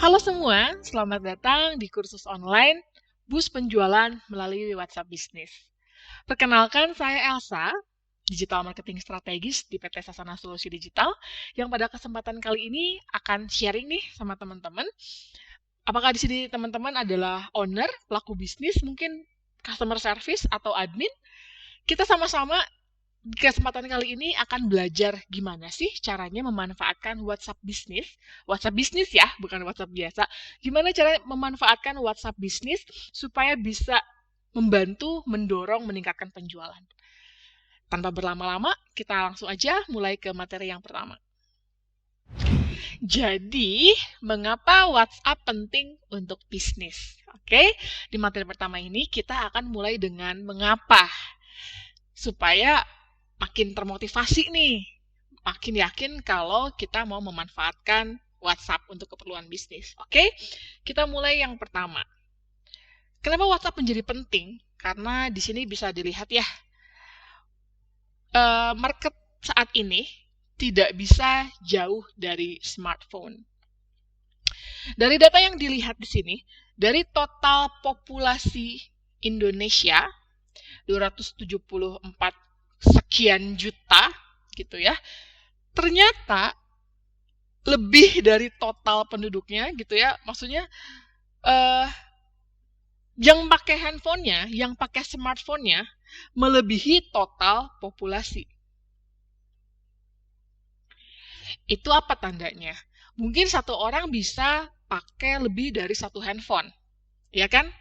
Halo semua, selamat datang di kursus online Boost Penjualan melalui WhatsApp Bisnis. Perkenalkan, saya Elsa, Digital Marketing Strategis di PT Sasana Solusi Digital, yang pada kesempatan kali ini akan sharing nih sama teman-teman. Apakah di sini teman-teman adalah owner, pelaku bisnis, mungkin customer service atau admin? Kita sama-sama di kesempatan kali ini akan belajar gimana sih caranya memanfaatkan WhatsApp Bisnis. WhatsApp Bisnis ya, bukan WhatsApp biasa. Gimana cara memanfaatkan WhatsApp Bisnis supaya bisa membantu, mendorong, meningkatkan penjualan. Tanpa berlama-lama, kita langsung aja mulai ke materi yang pertama. Jadi, mengapa WhatsApp penting untuk bisnis? Oke, di materi pertama ini kita akan mulai dengan mengapa. Supaya makin termotivasi nih, makin yakin kalau kita mau memanfaatkan WhatsApp untuk keperluan bisnis. Oke, kita mulai yang pertama. Kenapa WhatsApp menjadi penting? Karena di sini bisa dilihat ya, market saat ini tidak bisa jauh dari smartphone. Dari data yang dilihat di sini, dari total populasi Indonesia 274 sekian juta gitu ya. Ternyata lebih dari total penduduknya gitu ya. Maksudnya yang pakai handphonenya, yang pakai smartphone-nya melebihi total populasi. Itu apa tandanya? Mungkin satu orang bisa pakai lebih dari satu handphone. Ya kan?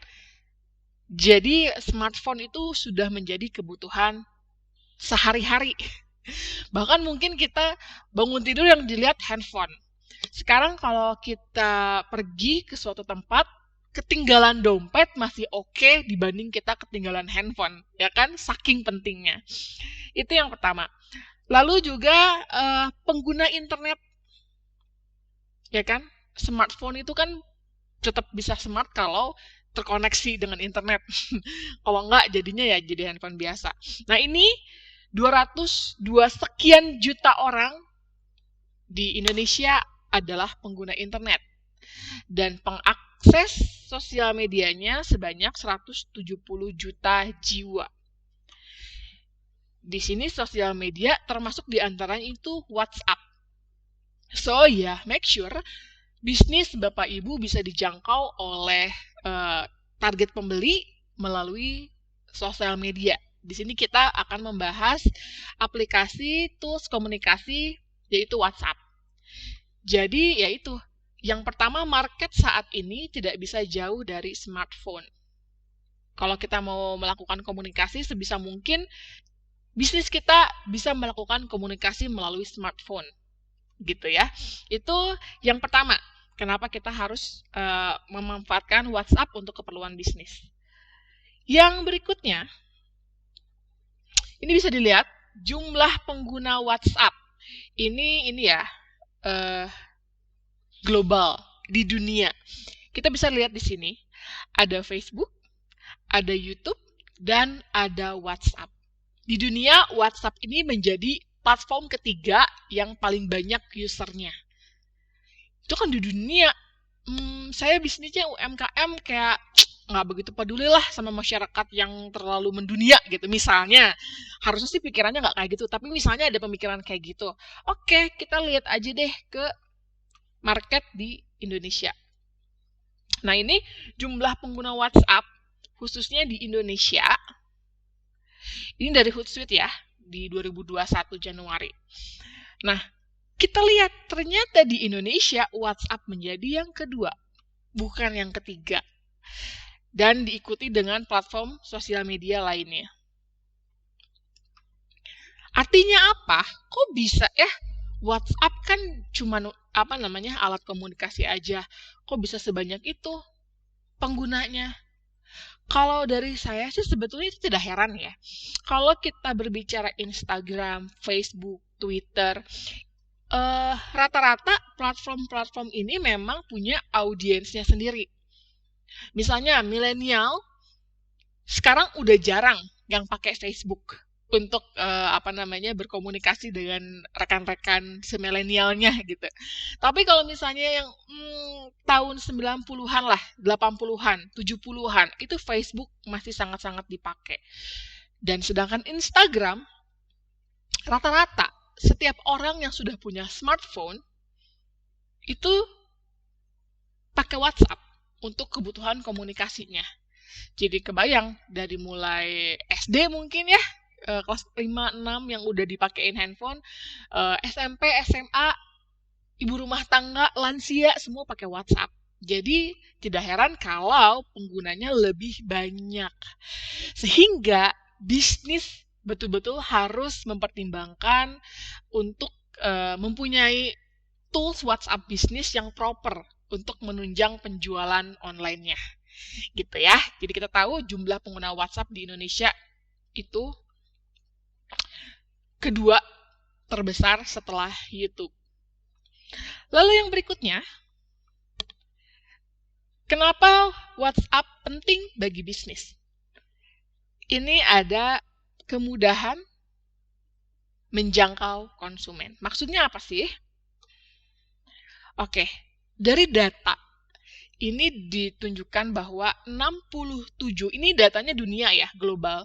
Jadi smartphone itu sudah menjadi kebutuhan sehari-hari. Bahkan mungkin kita bangun tidur yang dilihat handphone. Sekarang kalau kita pergi ke suatu tempat, ketinggalan dompet masih oke dibanding kita ketinggalan handphone, ya kan? Saking pentingnya. Itu yang pertama. Lalu juga pengguna internet, ya kan? Smartphone itu kan tetap bisa smart kalau terkoneksi dengan internet. Kalau enggak, jadinya ya jadi handphone biasa. Nah ini 202 sekian juta orang di Indonesia adalah pengguna internet. Dan pengakses sosial medianya sebanyak 170 juta jiwa. Di sini sosial media termasuk di antaranya itu WhatsApp. So ya, make sure bisnis Bapak Ibu bisa dijangkau oleh target pembeli melalui sosial media. Di sini kita akan membahas aplikasi tools komunikasi yaitu WhatsApp. Jadi yaitu yang pertama, market saat ini tidak bisa jauh dari smartphone. Kalau kita mau melakukan komunikasi sebisa mungkin bisnis kita bisa melakukan komunikasi melalui smartphone. Gitu ya. Itu yang pertama. Kenapa kita harus memanfaatkan WhatsApp untuk keperluan bisnis. Yang berikutnya, ini bisa dilihat jumlah pengguna WhatsApp. Ini ya, global, di dunia. Kita bisa lihat di sini, ada Facebook, ada YouTube, dan ada WhatsApp. Di dunia, WhatsApp ini menjadi platform ketiga yang paling banyak usernya. Itu kan di dunia. Saya bisnisnya UMKM kayak nggak begitu peduli lah sama masyarakat yang terlalu mendunia gitu. Misalnya, harusnya sih pikirannya nggak kayak gitu. Tapi misalnya ada pemikiran kayak gitu. Oke, kita lihat aja deh ke market di Indonesia. Nah ini jumlah pengguna WhatsApp, khususnya di Indonesia. Ini dari Hootsuite ya, di 2021 Januari. Nah, kita lihat ternyata di Indonesia WhatsApp menjadi yang kedua, bukan yang ketiga. Dan diikuti dengan platform sosial media lainnya. Artinya apa? Kok bisa ya? WhatsApp kan cuma alat komunikasi aja. Kok bisa sebanyak itu penggunanya? Kalau dari saya sih sebetulnya itu tidak heran ya. Kalau kita berbicara Instagram, Facebook, Twitter, rata-rata platform-platform ini memang punya audiensnya sendiri. Misalnya milenial sekarang udah jarang yang pakai Facebook. untuk berkomunikasi dengan rekan-rekan semilenialnya gitu. Tapi kalau misalnya yang tahun 90-an lah, 80-an, 70-an, itu Facebook masih sangat-sangat dipakai. Dan sedangkan Instagram, rata-rata setiap orang yang sudah punya smartphone itu pakai WhatsApp untuk kebutuhan komunikasinya. Jadi kebayang dari mulai SD mungkin ya, kelas 5-6 yang udah dipakein handphone, SMP, SMA, ibu rumah tangga, lansia, semua pakai WhatsApp. Jadi tidak heran kalau penggunanya lebih banyak. Sehingga bisnis betul-betul harus mempertimbangkan untuk mempunyai tools WhatsApp bisnis yang proper untuk menunjang penjualan online-nya. Gitu ya. Jadi kita tahu jumlah pengguna WhatsApp di Indonesia itu kedua terbesar setelah YouTube. Lalu yang berikutnya, kenapa WhatsApp penting bagi bisnis? Ini ada kemudahan menjangkau konsumen. Maksudnya apa sih? Oke, dari data ini ditunjukkan bahwa 67, ini datanya dunia ya, global,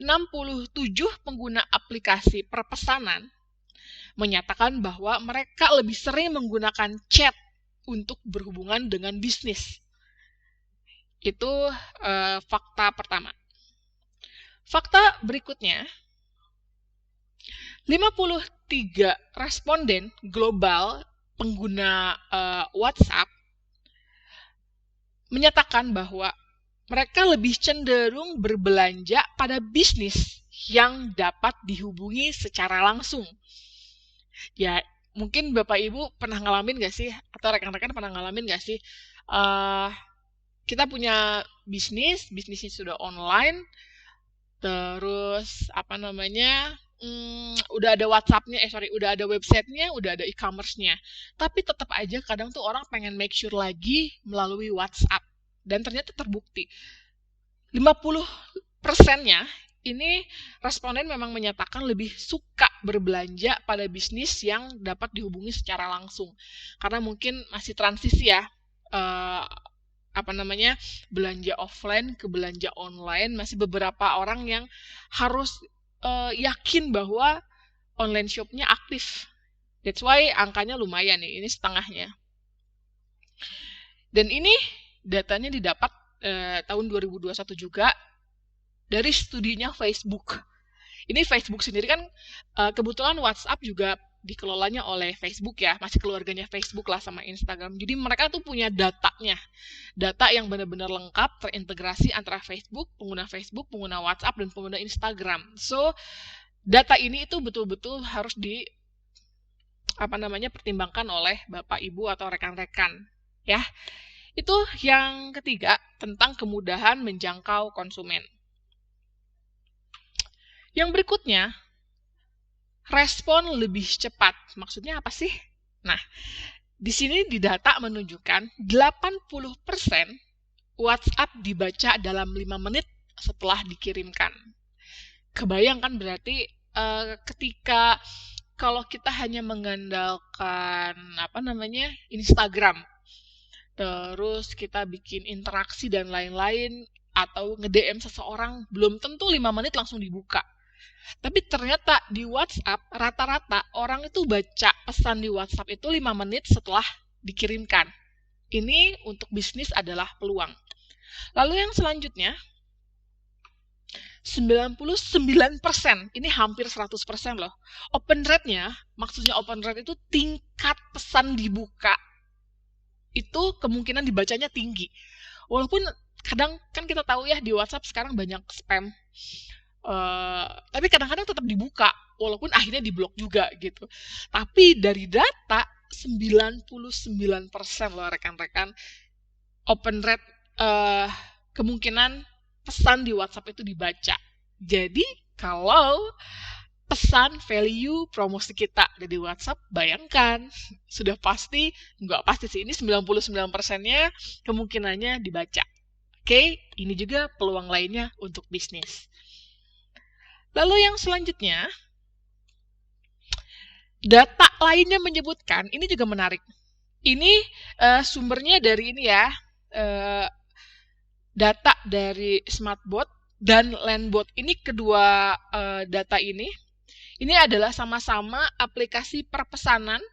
67 pengguna aplikasi perpesanan menyatakan bahwa mereka lebih sering menggunakan chat untuk berhubungan dengan bisnis. Itu fakta pertama. Fakta berikutnya, 53 responden global pengguna WhatsApp menyatakan bahwa mereka lebih cenderung berbelanja pada bisnis yang dapat dihubungi secara langsung. Ya, mungkin Bapak Ibu pernah ngalamin gak sih? Atau rekan-rekan pernah ngalamin gak sih? Kita punya bisnisnya sudah online, terus udah ada WhatsApp-nya, udah ada website-nya, udah ada e-commerce-nya. Tapi tetap aja kadang tuh orang pengen make sure lagi melalui WhatsApp. Dan ternyata terbukti. 50%-nya ini responden memang menyatakan lebih suka berbelanja pada bisnis yang dapat dihubungi secara langsung. Karena mungkin masih transisi ya. Belanja offline ke belanja online, masih beberapa orang yang harus yakin bahwa online shop-nya aktif. That's why angkanya lumayan nih, ini setengahnya. Dan ini datanya didapat tahun 2021 juga dari studinya Facebook. Ini Facebook sendiri kan kebetulan WhatsApp juga dikelolanya oleh Facebook ya, masih keluarganya Facebook lah sama Instagram. Jadi mereka tuh punya datanya, data yang benar-benar lengkap, terintegrasi antara Facebook, pengguna WhatsApp, dan pengguna Instagram. So, data ini itu betul-betul harus pertimbangkan oleh Bapak, Ibu, atau rekan-rekan. Ya, itu yang ketiga, tentang kemudahan menjangkau konsumen. Yang berikutnya, respon lebih cepat. Maksudnya apa sih? Nah, di sini di data menunjukkan 80% WhatsApp dibaca dalam 5 menit setelah dikirimkan. Kebayangkan berarti ketika kalau kita hanya mengandalkan Instagram, terus kita bikin interaksi dan lain-lain, atau nge-DM seseorang, belum tentu 5 menit langsung dibuka. Tapi ternyata di WhatsApp, rata-rata orang itu baca pesan di WhatsApp itu 5 menit setelah dikirimkan. Ini untuk bisnis adalah peluang. Lalu yang selanjutnya, 99%, ini hampir 100% loh. Open rate-nya, maksudnya open rate itu tingkat pesan dibuka, itu kemungkinan dibacanya tinggi. Walaupun kadang kan kita tahu ya di WhatsApp sekarang banyak spam. Tapi kadang-kadang tetap dibuka, walaupun akhirnya diblok juga gitu. Tapi dari data 99% loh rekan-rekan, open rate kemungkinan pesan di WhatsApp itu dibaca. Jadi kalau pesan value promosi kita ada di WhatsApp, bayangkan sudah pasti, nggak pasti sih, ini 99%-nya kemungkinannya dibaca. Oke, ini juga peluang lainnya untuk bisnis. Lalu yang selanjutnya, data lainnya menyebutkan, ini juga menarik. Ini sumbernya dari ini ya, data dari Smartbot dan Landbot. Ini kedua data ini adalah sama-sama aplikasi perpesanan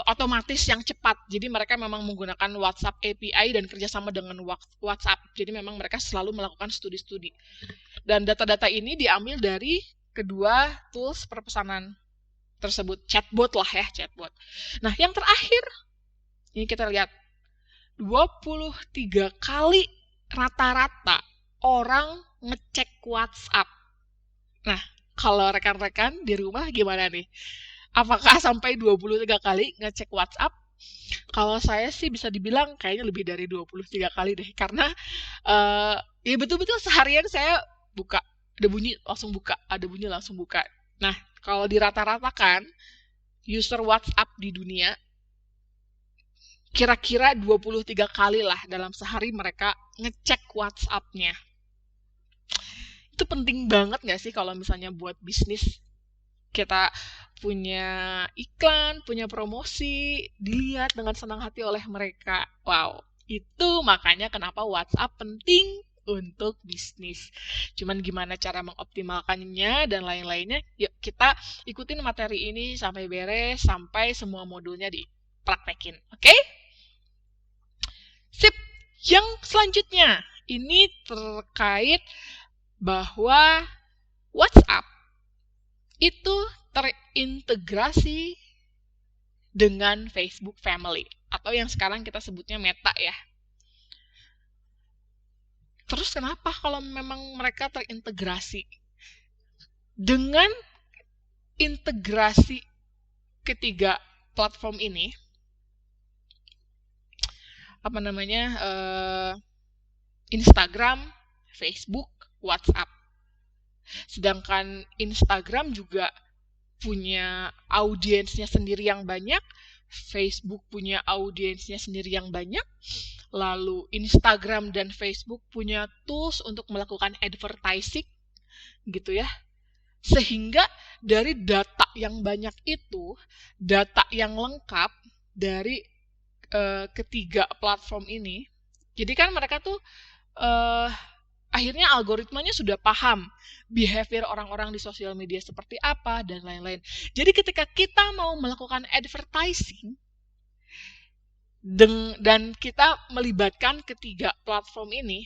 otomatis yang cepat. Jadi mereka memang menggunakan WhatsApp API dan kerjasama dengan WhatsApp. Jadi memang mereka selalu melakukan studi-studi. Dan data-data ini diambil dari kedua tools perpesanan tersebut. Chatbot lah ya, chatbot. Nah, yang terakhir, ini kita lihat 23 kali rata-rata orang ngecek WhatsApp. Nah, kalau rekan-rekan di rumah gimana nih? Apakah sampai 23 kali ngecek WhatsApp? Kalau saya sih bisa dibilang kayaknya lebih dari 23 kali deh. Karena ya betul-betul seharian saya buka, ada bunyi langsung buka, ada bunyi langsung buka. Nah, kalau dirata-ratakan user WhatsApp di dunia, kira-kira 23 kali lah dalam sehari mereka ngecek WhatsApp-nya. Itu penting banget gak sih kalau misalnya buat bisnis? Kita punya iklan, punya promosi, dilihat dengan senang hati oleh mereka. Wow, itu makanya kenapa WhatsApp penting untuk bisnis. Cuman gimana cara mengoptimalkannya dan lain-lainnya, yuk kita ikutin materi ini sampai beres, sampai semua modulnya dipraktekin. Oke? Sip, yang selanjutnya, ini terkait bahwa WhatsApp itu terintegrasi dengan Facebook Family atau yang sekarang kita sebutnya Meta ya. Terus kenapa kalau memang mereka terintegrasi? Dengan integrasi ketiga platform ini, Instagram, Facebook, WhatsApp. Sedangkan Instagram juga punya audiensnya sendiri yang banyak, Facebook punya audiensnya sendiri yang banyak, lalu Instagram dan Facebook punya tools untuk melakukan advertising, gitu ya. Sehingga dari data yang banyak itu, data yang lengkap dari ketiga platform ini, jadi kan mereka tuh akhirnya algoritmanya sudah paham behavior orang-orang di sosial media seperti apa dan lain-lain. Jadi ketika kita mau melakukan advertising dan kita melibatkan ketiga platform ini,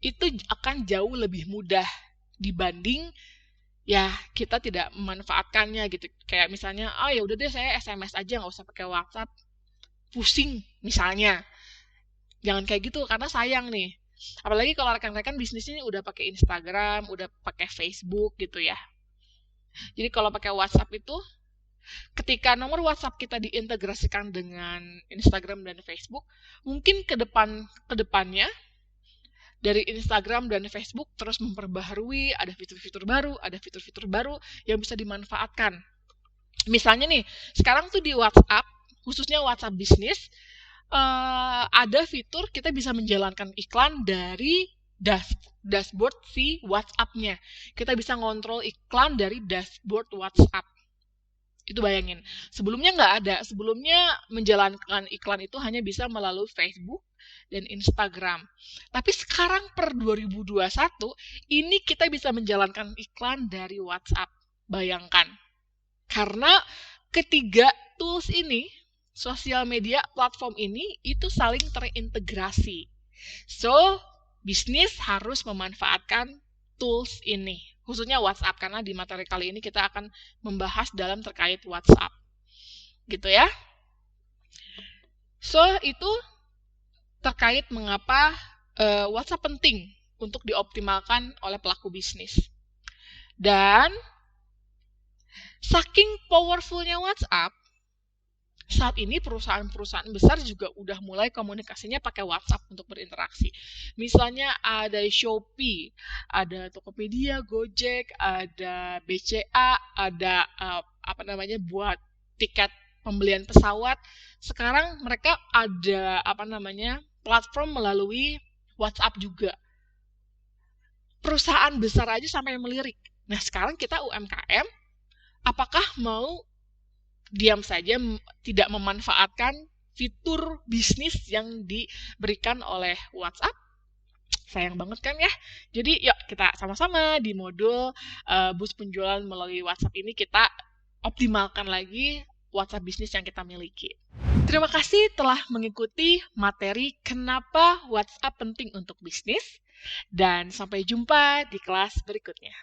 itu akan jauh lebih mudah dibanding ya kita tidak memanfaatkannya gitu. Kayak misalnya, ya udah deh saya SMS aja nggak usah pakai WhatsApp, pusing misalnya. Jangan kayak gitu karena sayang nih. Apalagi kalau rekan-rekan bisnisnya udah pakai Instagram, udah pakai Facebook gitu ya. Jadi kalau pakai WhatsApp itu, ketika nomor WhatsApp kita diintegrasikan dengan Instagram dan Facebook, mungkin kedepannya dari Instagram dan Facebook terus memperbaharui, ada fitur-fitur baru yang bisa dimanfaatkan. Misalnya nih, sekarang tuh di WhatsApp, khususnya WhatsApp bisnis, ada fitur kita bisa menjalankan iklan dari dashboard si WhatsApp-nya. Kita bisa ngontrol iklan dari dashboard WhatsApp. Itu bayangin. Sebelumnya nggak ada. Sebelumnya menjalankan iklan itu hanya bisa melalui Facebook dan Instagram. Tapi sekarang per 2021, ini kita bisa menjalankan iklan dari WhatsApp. Bayangkan. Karena ketiga tools ini, sosial media platform ini itu saling terintegrasi. So, bisnis harus memanfaatkan tools ini, khususnya WhatsApp, karena di materi kali ini kita akan membahas dalam terkait WhatsApp. Gitu ya. So, itu terkait mengapa WhatsApp penting untuk dioptimalkan oleh pelaku bisnis. Dan saking powerfulnya WhatsApp, saat ini perusahaan-perusahaan besar juga udah mulai komunikasinya pakai WhatsApp untuk berinteraksi. Misalnya ada Shopee, ada Tokopedia, Gojek, ada BCA, ada buat tiket pembelian pesawat. Sekarang mereka ada platform melalui WhatsApp juga. Perusahaan besar aja sampai melirik. Nah, sekarang kita UMKM, apakah mau diam saja tidak memanfaatkan fitur bisnis yang diberikan oleh WhatsApp? Sayang banget kan ya. Jadi yuk kita sama-sama di modul boost penjualan melalui WhatsApp ini kita optimalkan lagi WhatsApp bisnis yang kita miliki. Terima kasih telah mengikuti materi kenapa WhatsApp penting untuk bisnis, dan sampai jumpa di kelas berikutnya.